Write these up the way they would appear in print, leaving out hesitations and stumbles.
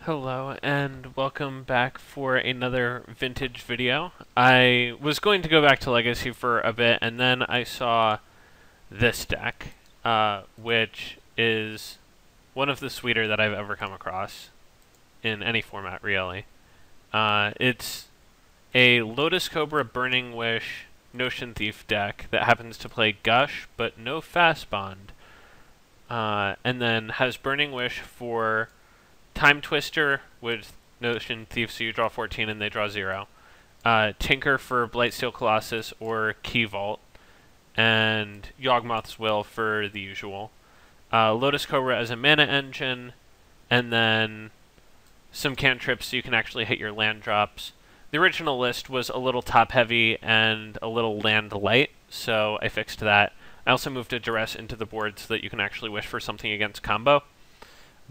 Hello and welcome back for another vintage video. I was going to go back to Legacy for a bit and then I saw this deck, which is one of the sweeter that I've ever come across in any format, really. It's a Lotus Cobra Burning Wish Notion Thief deck that happens to play Gush but no Fast Bond, and then has Burning Wish for Time Twister with Notion Thief, so you draw 14 and they draw 0. Tinker for Blightsteel Colossus or Key Vault, and Yawgmoth's Will for the usual. Lotus Cobra as a mana engine, and then some cantrips so you can actually hit your land drops. The original list was a little top heavy and a little land light, so I fixed that. I also moved a Duress into the board so that you can actually wish for something against combo.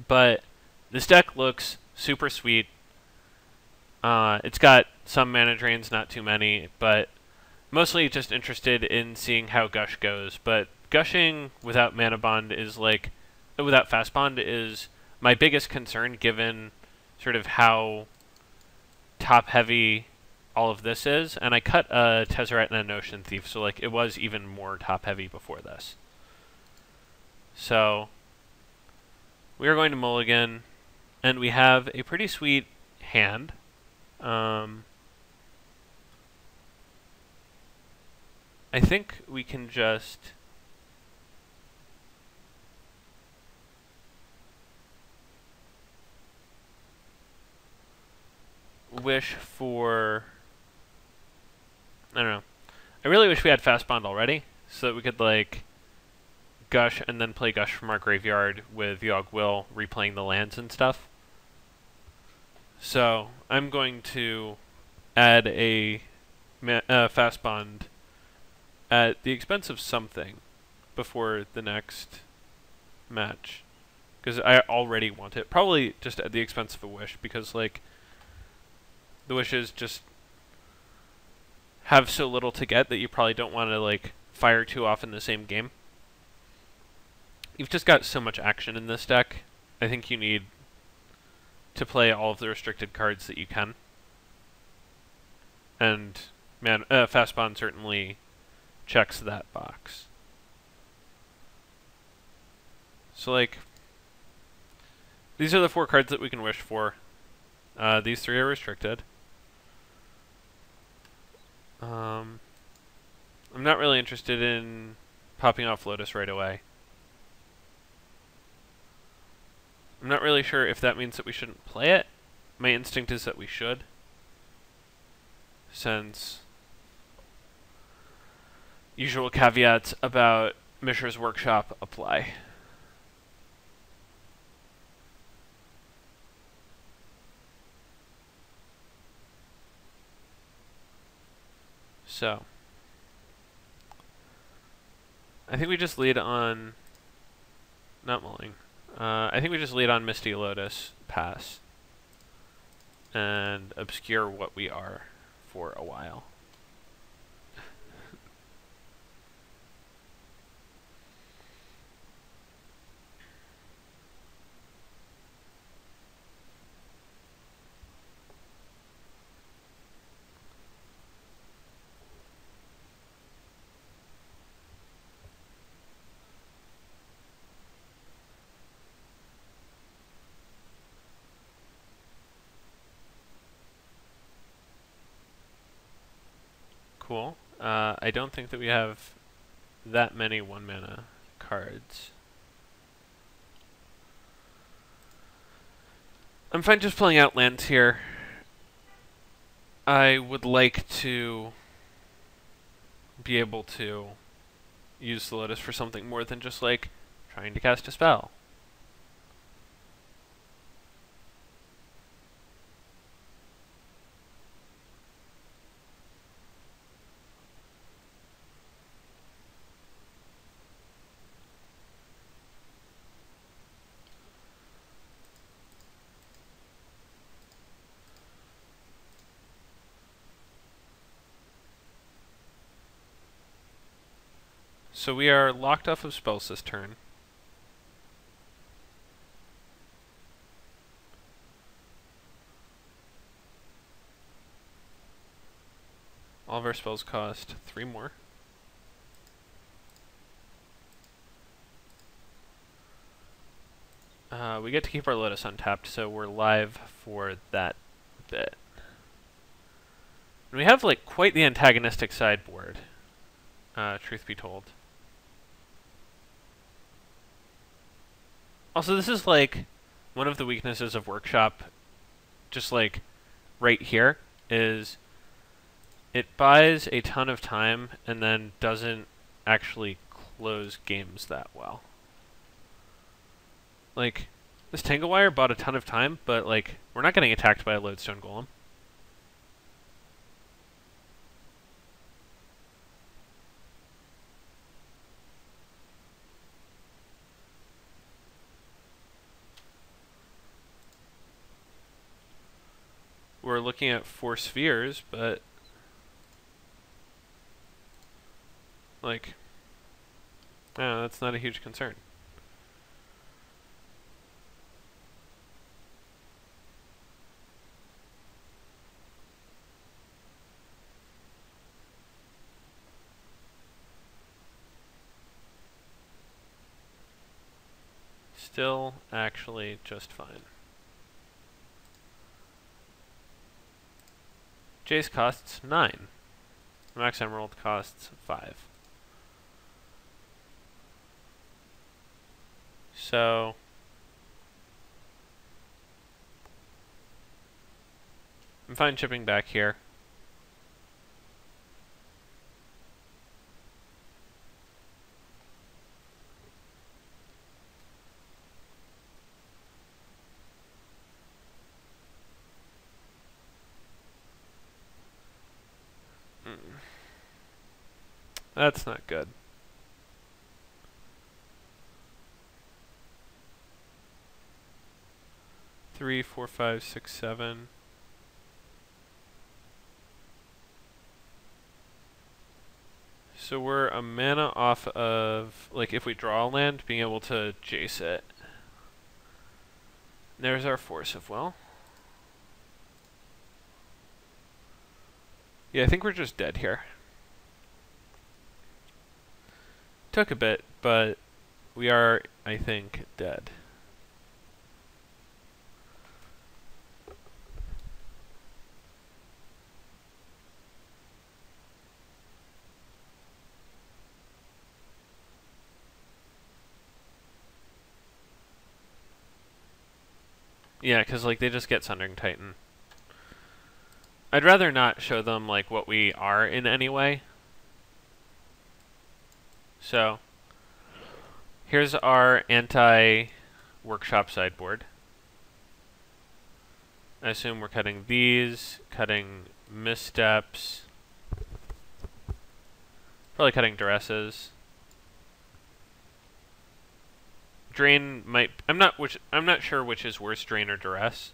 But this deck looks super sweet. It's got some mana drains, not too many, but mostly just interested in seeing how Gush goes. But gushing without mana bond is without fast bond is my biggest concern, given sort of how top heavy all of this is. And I cut a Tezzeret and a Notion Thief, so it was even more top heavy before this. So we are going to mulligan, and we have a pretty sweet hand. I think we can just wish for, I don't know. I really wish we had Fast Bond already, so that we could Gush and then play Gush from our graveyard with Yawg Will replaying the lands and stuff. So I'm going to add a Fast Bond at the expense of something before the next match, because I already want it. Probably just at the expense of a wish, because the wishes just have so little to get that you probably don't want to fire too often the same game. You've just got so much action in this deck. I think you need to play all of the restricted cards that you can. And man, Fast Bond certainly checks that box. So these are the 4 cards that we can wish for. These 3 are restricted. I'm not really interested in popping off Lotus right away. I'm not really sure if that means that we shouldn't play it. My instinct is that we should, since usual caveats about Mishra's Workshop apply. So I think we just lead on, not mulling. I think we just lead on Misty Lotus, pass, and obscure what we are for a while. Cool. I don't think that we have that many 1-mana cards. I'm fine just playing out lands here. I would like to be able to use the Lotus for something more than just trying to cast a spell. So we are locked off of spells this turn. All of our spells cost 3 more. We get to keep our Lotus untapped, so we're live for that bit. And we have like quite the antagonistic sideboard, truth be told. Also, this is like one of the weaknesses of Workshop, just like right here, is it buys a ton of time and then doesn't actually close games that well. Like, this Tangle Wire bought a ton of time, but like, we're not getting attacked by a Lodestone Golem. We're looking at 4 spheres, but like, no, that's not a huge concern. Still actually just fine. Jace costs 9. Max Emerald costs 5. So I'm fine chipping back here. That's not good. Three, 4, 5, 6, 7. So we're a mana off of, like, if we draw a land, being able to Jace it. There's our Force of Will. Yeah, I think we're just dead here. Took a bit, but we are, I think, dead. Yeah, because like they just get Sundering Titan. I'd rather not show them like what we are in any way. So here's our anti-Workshop sideboard. I assume we're cutting these, cutting Missteps, probably cutting Duresses. Drain might. I'm not sure which is worse, Drain or Duress.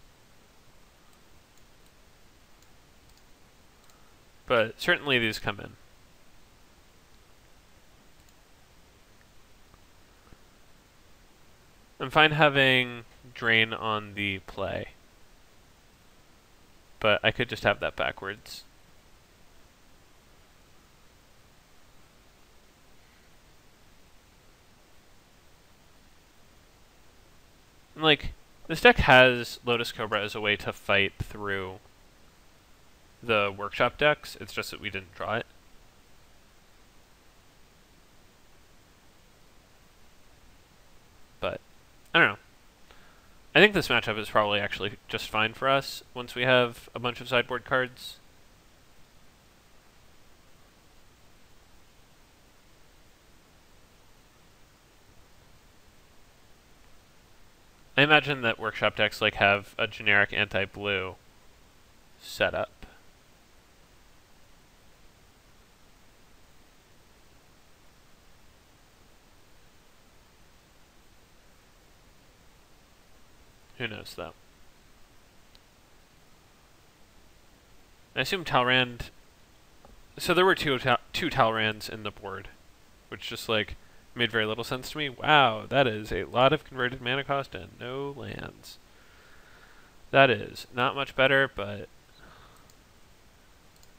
But certainly these come in. I'm fine having Drain on the play, but I could just have that backwards. Like, this deck has Lotus Cobra as a way to fight through the Workshop decks, it's just that we didn't draw it. But, I don't know. I think this matchup is probably actually just fine for us once we have a bunch of sideboard cards. I imagine that Workshop decks like have a generic anti-blue setup. Who knows, though? I assume Talrand... So there were two Talrands in the board, which just, like, made very little sense to me. Wow, that is a lot of converted mana cost and no lands. That is not much better, but...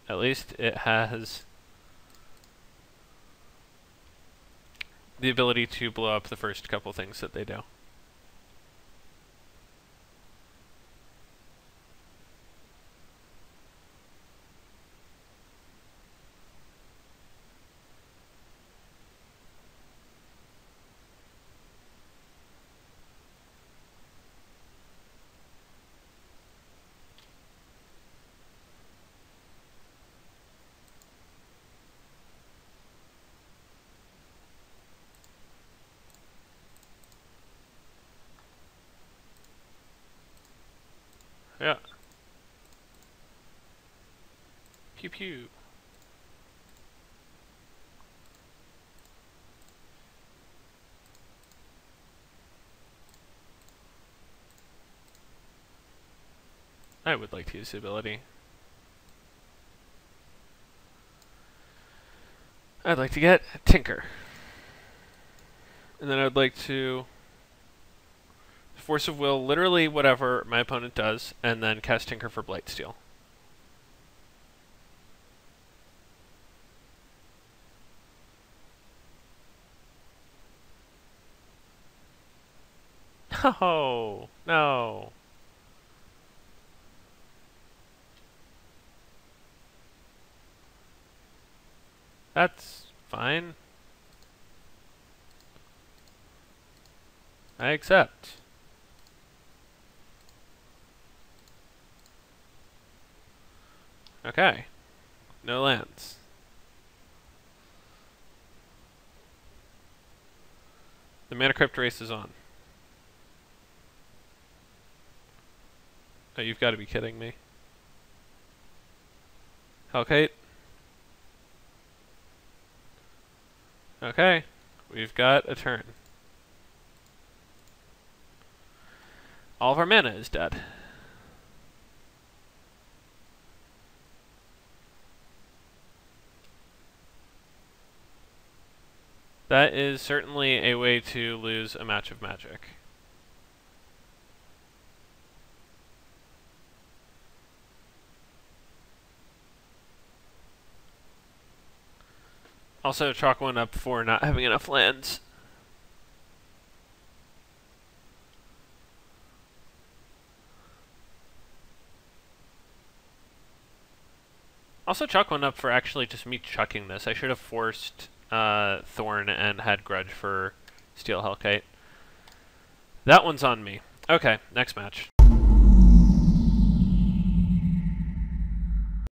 At least it has the ability to blow up the first couple things that they do. Yeah. Pew pew. I would like to use the ability. I'd like to get Tinker. And then I'd like to Force of Will literally whatever my opponent does, and then cast Tinker for Blightsteel. Oh, no. That's fine. I accept. Okay. No lands. The Mana Crypt race is on. Oh, you've got to be kidding me. Hellkite. Okay. We've got a turn. All of our mana is dead. That is certainly a way to lose a match of Magic. Also, chalk one up for not having enough lands. Also, chalk one up for actually just me chucking this. I should have forced Thorn and had Grudge for Steel Hellkite. That one's on me. Okay, next match.